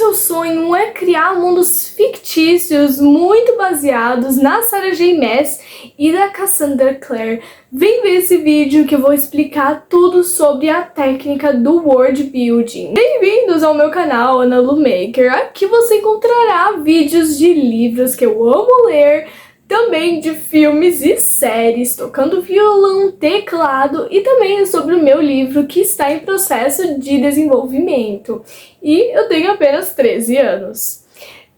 seu sonho é criar mundos fictícios muito baseados na Sarah J. Maas e da Cassandra Clare, vem ver esse vídeo que eu vou explicar tudo sobre a técnica do world building. Bem-vindos ao meu canal Ana Lu Maker. Aqui você encontrará vídeos de livros que eu amo ler, também de filmes e séries, tocando violão, teclado e também sobre o meu livro que está em processo de desenvolvimento. E eu tenho apenas 13 anos.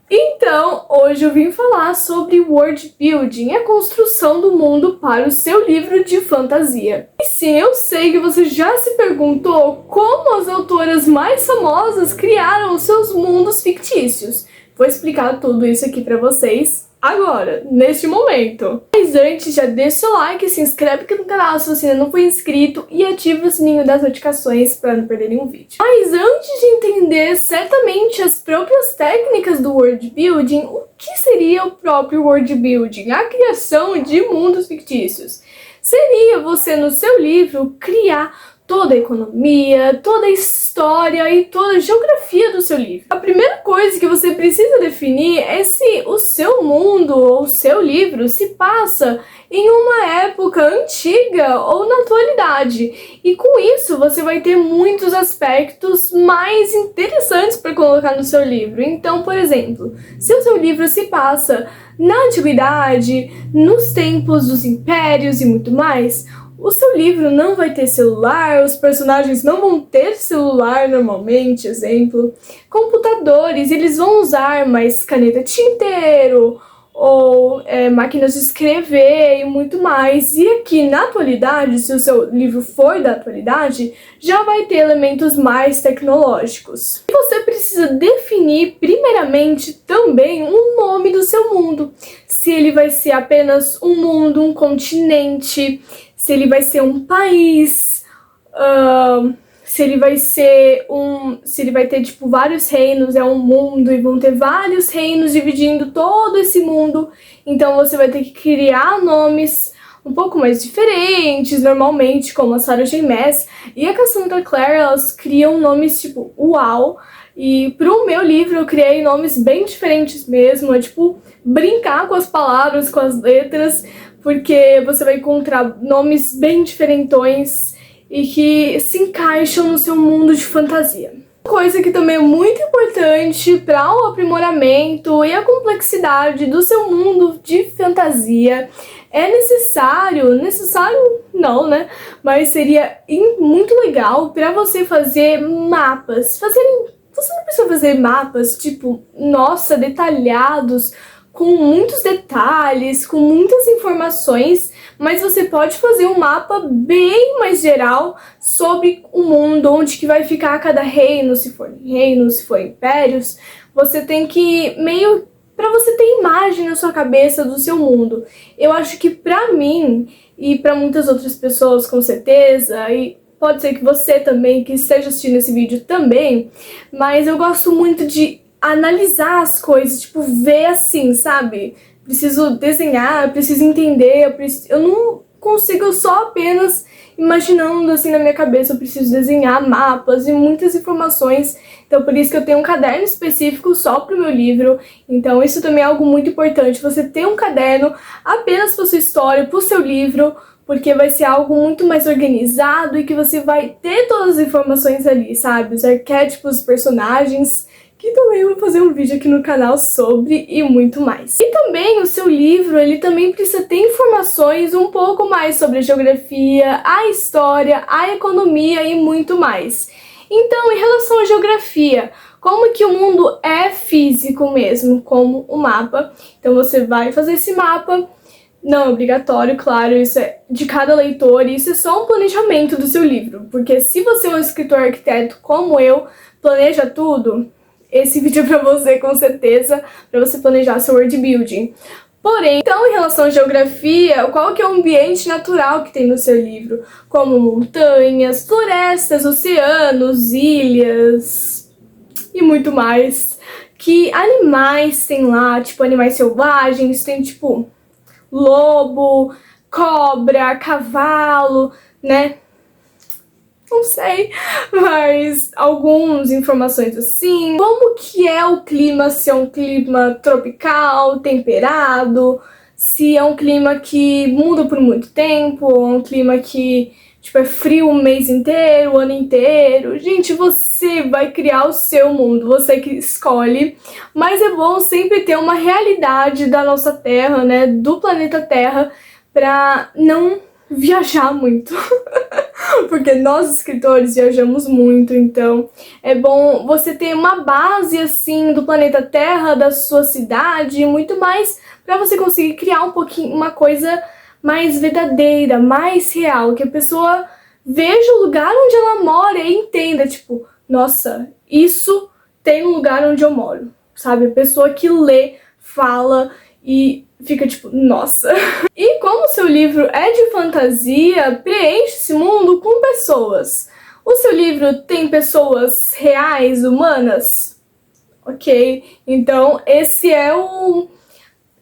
Então, hoje eu vim falar sobre world building, a construção do mundo para o seu livro de fantasia. E sim, eu sei que você já se perguntou como as autoras mais famosas criaram os seus mundos fictícios. Vou explicar tudo isso aqui pra vocês agora, neste momento. Mas antes, já deixa o seu like, se inscreve aqui no canal se você ainda não foi inscrito e ativa o sininho das notificações para não perder nenhum vídeo. Mas antes de entender certamente as próprias técnicas do world building, o que seria o próprio world building? A criação de mundos fictícios. Seria você no seu livro criar toda a economia, toda a história e toda a geografia do seu livro. A primeira coisa que você precisa definir é se o seu mundo ou o seu livro se passa em uma época antiga ou na atualidade. E com isso você vai ter muitos aspectos mais interessantes para colocar no seu livro. Então, por exemplo, se o seu livro se passa na antiguidade, nos tempos dos impérios e muito mais, o seu livro não vai ter celular, os personagens não vão ter celular normalmente, exemplo. Computadores, eles vão usar mais caneta tinteiro ou máquinas de escrever e muito mais. E aqui na atualidade, se o seu livro for da atualidade, já vai ter elementos mais tecnológicos. E você precisa definir primeiramente também o nome do seu mundo. Se ele vai ser apenas um mundo, um continente, se ele vai ser um país, se ele vai ter tipo vários reinos, é um mundo e vão ter vários reinos dividindo todo esse mundo. Então você vai ter que criar nomes um pouco mais diferentes, normalmente, como a Sarah J. Maas e a Cassandra Clare, elas criam nomes tipo uau. E pro meu livro eu criei nomes bem diferentes mesmo, tipo brincar com as palavras, com as letras, porque você vai encontrar nomes bem diferentões e que se encaixam no seu mundo de fantasia. Uma coisa que também é muito importante para o aprimoramento e a complexidade do seu mundo de fantasia é necessário não, né? Mas seria muito legal para você fazer mapas. Você não precisa fazer mapas, tipo, nossa, detalhados, com muitos detalhes, com muitas informações, mas você pode fazer um mapa bem mais geral sobre o mundo, onde que vai ficar cada reino, se for impérios. Você tem que para você ter imagem na sua cabeça do seu mundo. Eu acho que pra mim e pra muitas outras pessoas com certeza, e pode ser que você também, que esteja assistindo esse vídeo também, mas eu gosto muito de analisar as coisas, tipo, ver assim, sabe? Preciso desenhar, preciso entender, eu não consigo só apenas imaginando assim na minha cabeça, eu preciso desenhar mapas e muitas informações. Então por isso que eu tenho um caderno específico só pro meu livro. Então isso também é algo muito importante, você ter um caderno apenas pra sua história, pro seu livro, porque vai ser algo muito mais organizado e que você vai ter todas as informações ali, sabe? Os arquétipos, os personagens, que também eu vou fazer um vídeo aqui no canal sobre e muito mais. E também o seu livro, ele também precisa ter informações um pouco mais sobre a geografia, a história, a economia e muito mais. Então, em relação à geografia, como que o mundo é físico mesmo, como o mapa. Então você vai fazer esse mapa. Não é obrigatório, claro, isso é de cada leitor e isso é só um planejamento do seu livro. Porque se você é um escritor arquiteto como eu, planeja tudo, esse vídeo é pra você com certeza, pra você planejar seu world building. Porém, então em relação à geografia, qual que é o ambiente natural que tem no seu livro? Como montanhas, florestas, oceanos, ilhas e muito mais. Que animais tem lá, tipo animais selvagens, tem tipo lobo, cobra, cavalo, né? Não sei, mas algumas informações assim. Como qual que é o clima, se é um clima tropical, temperado, se é um clima que muda por muito tempo, ou é um clima que tipo, é frio o mês inteiro, o ano inteiro. Gente, você vai criar o seu mundo, você que escolhe. Mas é bom sempre ter uma realidade da nossa Terra, né, do planeta Terra, pra não viajar muito. Porque nós, escritores, viajamos muito, então é bom você ter uma base, assim, do planeta Terra, da sua cidade, e muito mais, pra você conseguir criar um pouquinho, uma coisa mais verdadeira, mais real, que a pessoa veja o lugar onde ela mora e entenda, tipo, nossa, isso tem um lugar onde eu moro, sabe? A pessoa que lê, fala e fica tipo, nossa. E como o seu livro é de fantasia, preenche esse mundo com pessoas. O seu livro tem pessoas reais, humanas? Ok, então esse é o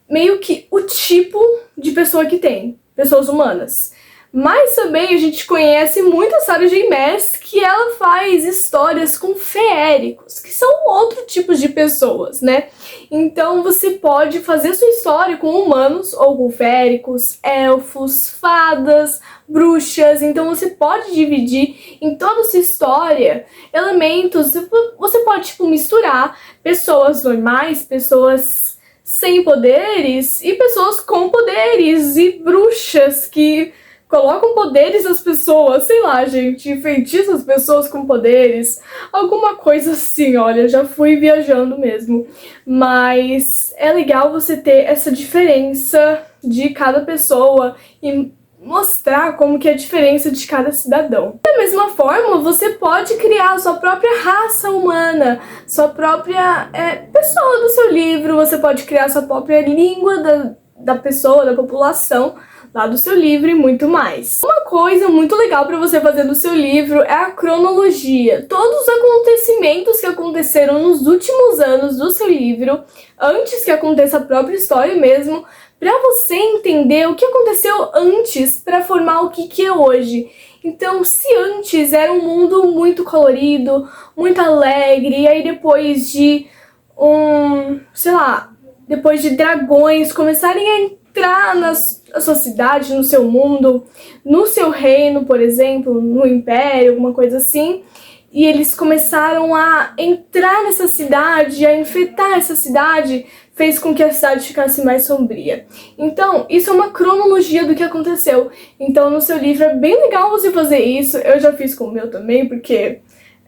meio que o tipo de pessoa que tem, pessoas humanas. Mas também a gente conhece muito a Sarah J. Maas, que ela faz histórias com feéricos, que são outro tipo de pessoas, né? Então você pode fazer sua história com humanos, ou com feéricos, elfos, fadas, bruxas. Então você pode dividir em toda essa história elementos. Você pode, tipo, misturar pessoas normais, pessoas sem poderes e pessoas com poderes, e bruxas que colocam poderes nas pessoas, sei lá, gente, enfeitiçam as pessoas com poderes, alguma coisa assim, olha, já fui viajando mesmo. Mas é legal você ter essa diferença de cada pessoa e mostrar como que é a diferença de cada cidadão. Da mesma forma, você pode criar a sua própria raça humana, sua própria pessoa do seu livro, você pode criar a sua própria língua da pessoa, da população lá do seu livro e muito mais. Uma coisa muito legal para você fazer no seu livro é a cronologia. Todos os acontecimentos que aconteceram nos últimos anos do seu livro, antes que aconteça a própria história mesmo, para você entender o que aconteceu antes para formar o que é hoje. Então, se antes era um mundo muito colorido, muito alegre, e aí depois de depois de dragões começarem a entrar na sua cidade, no seu mundo, no seu reino, por exemplo, no império, alguma coisa assim, e eles começaram a entrar nessa cidade, a infectar essa cidade, fez com que a cidade ficasse mais sombria. Então, isso é uma cronologia do que aconteceu. Então, no seu livro é bem legal você fazer isso. Eu já fiz com o meu também, porque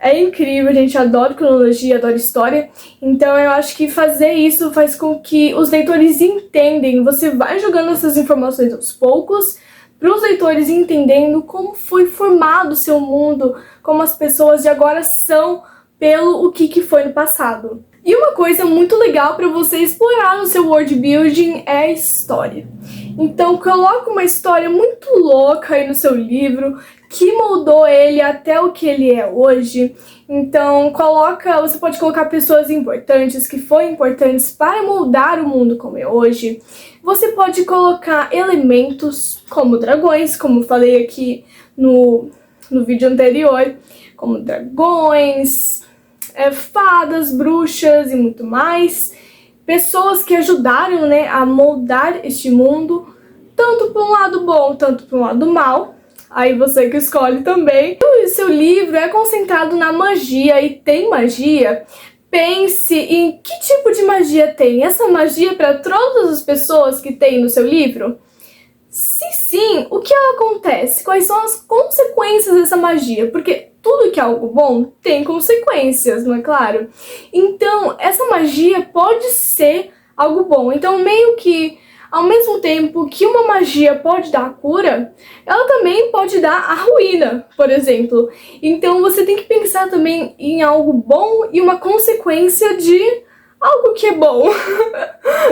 é incrível, a gente adora cronologia, adora história. Então eu acho que fazer isso faz com que os leitores entendem. Você vai jogando essas informações aos poucos, para os leitores entendendo como foi formado o seu mundo, como as pessoas de agora são pelo o que foi no passado. E uma coisa muito legal para você explorar no seu world building é a história. Então coloca uma história muito louca aí no seu livro, que moldou ele até o que ele é hoje. Então você pode colocar pessoas importantes, que foram importantes para moldar o mundo como é hoje. Você pode colocar elementos como dragões, como falei aqui no vídeo anterior, como dragões, fadas, bruxas e muito mais. Pessoas que ajudaram, né, a moldar este mundo, tanto para um lado bom, tanto para um lado mal. Aí você que escolhe também. O seu livro é concentrado na magia e tem magia. Pense em que tipo de magia tem. Essa magia para todas as pessoas que tem no seu livro? Se sim, o que ela acontece? Quais são as consequências dessa magia? Porque tudo que é algo bom tem consequências, não é claro? Então, essa magia pode ser algo bom. Então, meio que, ao mesmo tempo que uma magia pode dar a cura, ela também pode dar a ruína, por exemplo. Então, você tem que pensar também em algo bom e uma consequência de algo que é bom.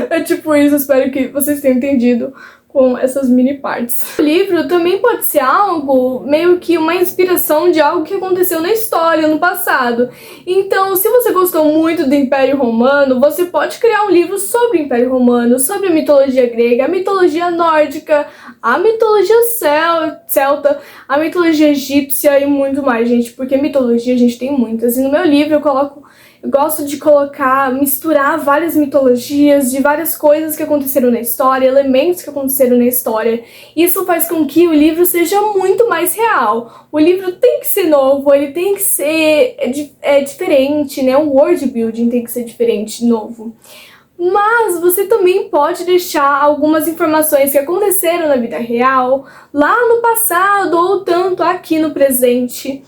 É tipo isso, espero que vocês tenham entendido com essas mini partes. O livro também pode ser algo, meio que uma inspiração de algo que aconteceu na história, no passado. Então, se você gostou muito do Império Romano, você pode criar um livro sobre o Império Romano, sobre a mitologia grega, a mitologia nórdica, a mitologia celta, a mitologia egípcia e muito mais, gente, porque mitologia a gente tem muitas. E no meu livro eu coloco Eu gosto de misturar várias mitologias, de várias coisas que aconteceram na história, elementos que aconteceram na história. Isso faz com que o livro seja muito mais real. O livro tem que ser novo, ele tem que ser diferente, né? O world building tem que ser diferente, novo. Mas você também pode deixar algumas informações que aconteceram na vida real, lá no passado ou tanto aqui no presente.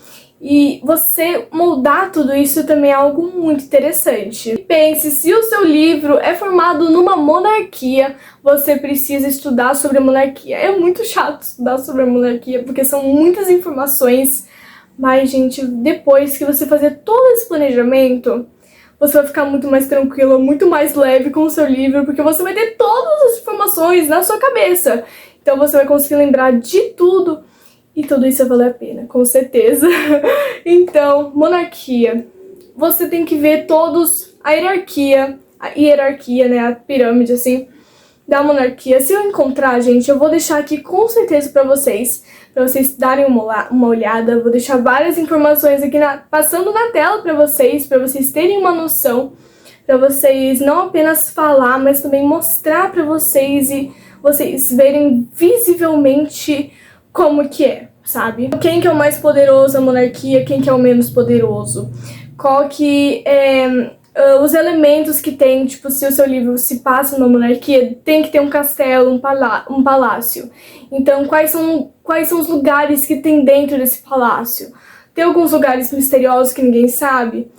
E você moldar tudo isso também é algo muito interessante. Pense, se o seu livro é formado numa monarquia, você precisa estudar sobre a monarquia. É muito chato estudar sobre a monarquia, porque são muitas informações. Mas, gente, depois que você fazer todo esse planejamento, você vai ficar muito mais tranquila, muito mais leve com o seu livro, porque você vai ter todas as informações na sua cabeça. Então você vai conseguir lembrar de tudo, e tudo isso vai valer a pena, com certeza. Então, monarquia. Você tem que ver a hierarquia, né, a pirâmide, assim, da monarquia. Se eu encontrar, gente, eu vou deixar aqui com certeza pra vocês darem uma olhada. Eu vou deixar várias informações aqui passando na tela pra vocês terem uma noção, pra vocês não apenas falar, mas também mostrar pra vocês e vocês verem visivelmente como que é, sabe? Quem que é o mais poderoso, a monarquia, quem que é o menos poderoso, qual que é os elementos que tem, tipo, se o seu livro se passa numa monarquia, tem que ter um castelo, um palácio. Então, quais são os lugares que tem dentro desse palácio? Tem alguns lugares misteriosos que ninguém sabe?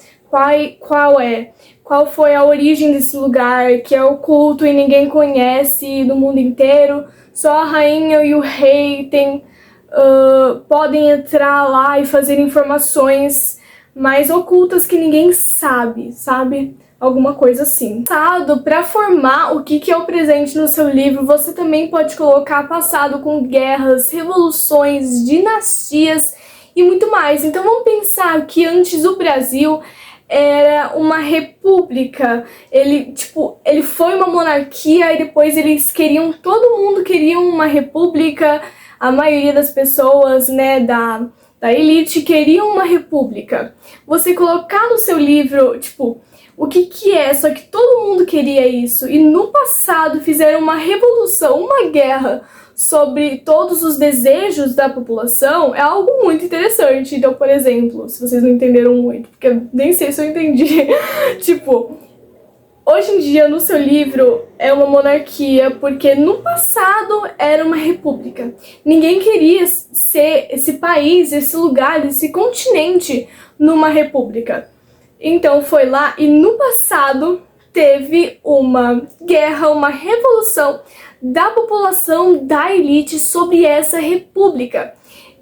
Qual foi a origem desse lugar que é oculto e ninguém conhece no mundo inteiro? Só a rainha e o rei podem entrar lá e fazer informações mais ocultas que ninguém sabe? Alguma coisa assim. Passado, para formar o que é o presente no seu livro, você também pode colocar passado com guerras, revoluções, dinastias e muito mais. Então vamos pensar que antes o Brasil era uma república. Ele foi uma monarquia e depois todo mundo queria uma república. A maioria das pessoas, né, da elite queriam uma república. Você colocar no seu livro, o que é, só que todo mundo queria isso. E no passado fizeram uma revolução, uma guerra sobre todos os desejos da população, é algo muito interessante. Então, por exemplo, se vocês não entenderam muito, porque eu nem sei se eu entendi, hoje em dia, no seu livro, é uma monarquia, porque no passado era uma república. Ninguém queria ser esse país, esse lugar, esse continente numa república. Então foi lá e no passado teve uma guerra, uma revolução da população, da elite sobre essa república.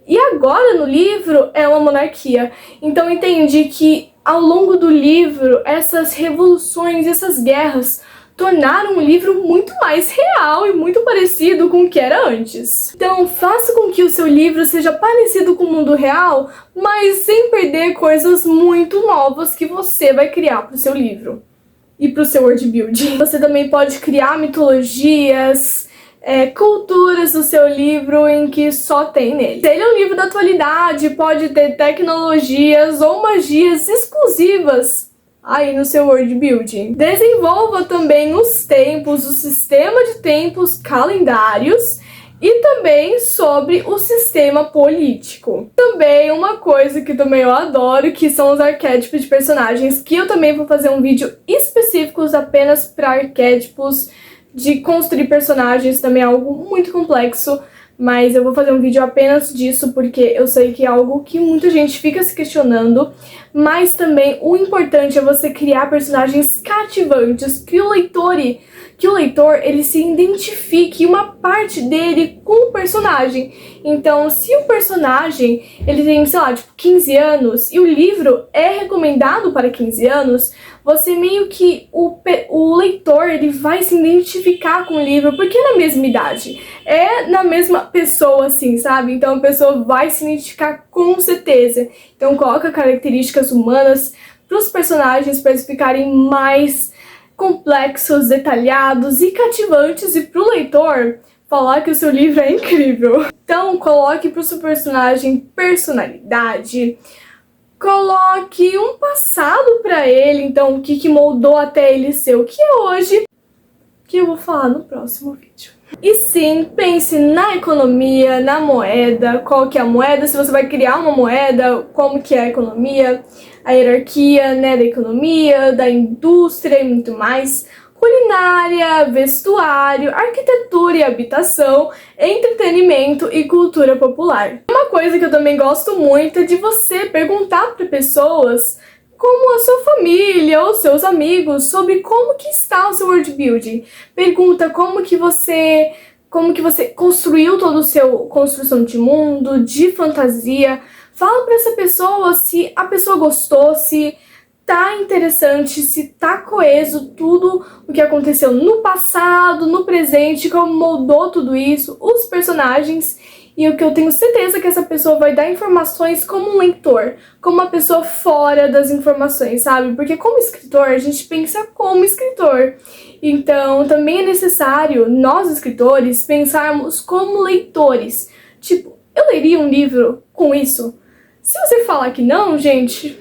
E agora no livro é uma monarquia. Então entendi que ao longo do livro, essas revoluções, essas guerras tornaram o livro muito mais real e muito parecido com o que era antes. Então faça com que o seu livro seja parecido com o mundo real, mas sem perder coisas muito novas que você vai criar para o seu livro e para o seu world building. Você também pode criar mitologias, culturas do seu livro em que só tem nele. Se ele é um livro da atualidade, pode ter tecnologias ou magias exclusivas aí no seu world building. Desenvolva também os tempos, o sistema de tempos calendários e também sobre o sistema político. Também uma coisa que também eu adoro, que são os arquétipos de personagens, que eu também vou fazer um vídeo específico apenas para arquétipos. De construir personagens também é algo muito complexo, mas eu vou fazer um vídeo apenas disso porque eu sei que é algo que muita gente fica se questionando, mas também o importante é você criar personagens cativantes, que o leitor ele se identifique uma parte dele com o personagem. Então, se o personagem ele tem, sei lá, 15 anos e o livro é recomendado para 15 anos, você meio que o leitor ele vai se identificar com o livro porque é na mesma idade, é na mesma pessoa, assim, sabe? Então a pessoa vai se identificar com certeza. Então coloca características humanas para os personagens para eles ficarem mais complexos, detalhados e cativantes, e pro leitor falar que o seu livro é incrível. Então coloque pro seu personagem personalidade, coloque um passado para ele, então o que moldou até ele ser o que é hoje, que eu vou falar no próximo vídeo. E sim, pense na economia, na moeda, qual que é a moeda, se você vai criar uma moeda, como que é a economia, a hierarquia, né, da economia, da indústria e muito mais, culinária, vestuário, arquitetura e habitação, entretenimento e cultura popular. Uma coisa que eu também gosto muito é de você perguntar para pessoas como a sua família ou seus amigos sobre como que está o seu world building. Pergunta como que você construiu todo o seu construção de mundo, de fantasia. Fala para essa pessoa se a pessoa gostou, se tá interessante, se tá coeso tudo o que aconteceu no passado, no presente, como moldou tudo isso, os personagens. E o que eu tenho certeza que essa pessoa vai dar informações como um leitor, como uma pessoa fora das informações, sabe? Porque como escritor, a gente pensa como escritor. Então, também é necessário, nós escritores, pensarmos como leitores. Tipo, eu leria um livro com isso? Se você falar que não, gente,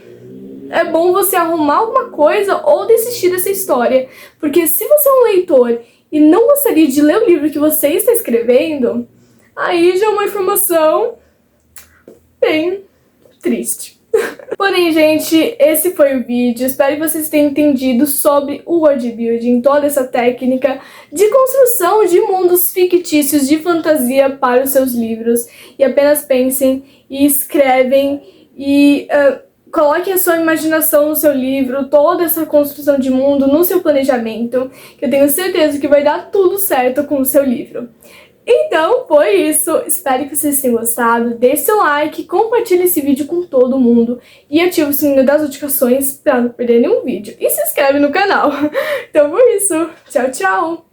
é bom você arrumar alguma coisa ou desistir dessa história. Porque se você é um leitor e não gostaria de ler o livro que você está escrevendo, aí já é uma informação bem triste. Porém, gente, esse foi o vídeo. Espero que vocês tenham entendido sobre o world building, toda essa técnica de construção de mundos fictícios de fantasia para os seus livros. E apenas pensem e escrevem e coloquem a sua imaginação no seu livro, toda essa construção de mundo no seu planejamento, que eu tenho certeza que vai dar tudo certo com o seu livro. Então, foi isso. Espero que vocês tenham gostado. Deixe seu like, compartilhe esse vídeo com todo mundo e ative o sininho das notificações para não perder nenhum vídeo. E se inscreve no canal. Então, foi isso. Tchau, tchau.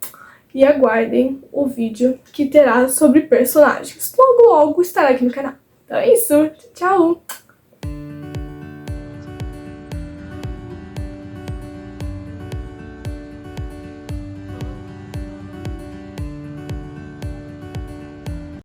E aguardem o vídeo que terá sobre personagens. Logo, logo estará aqui no canal. Então é isso. Tchau.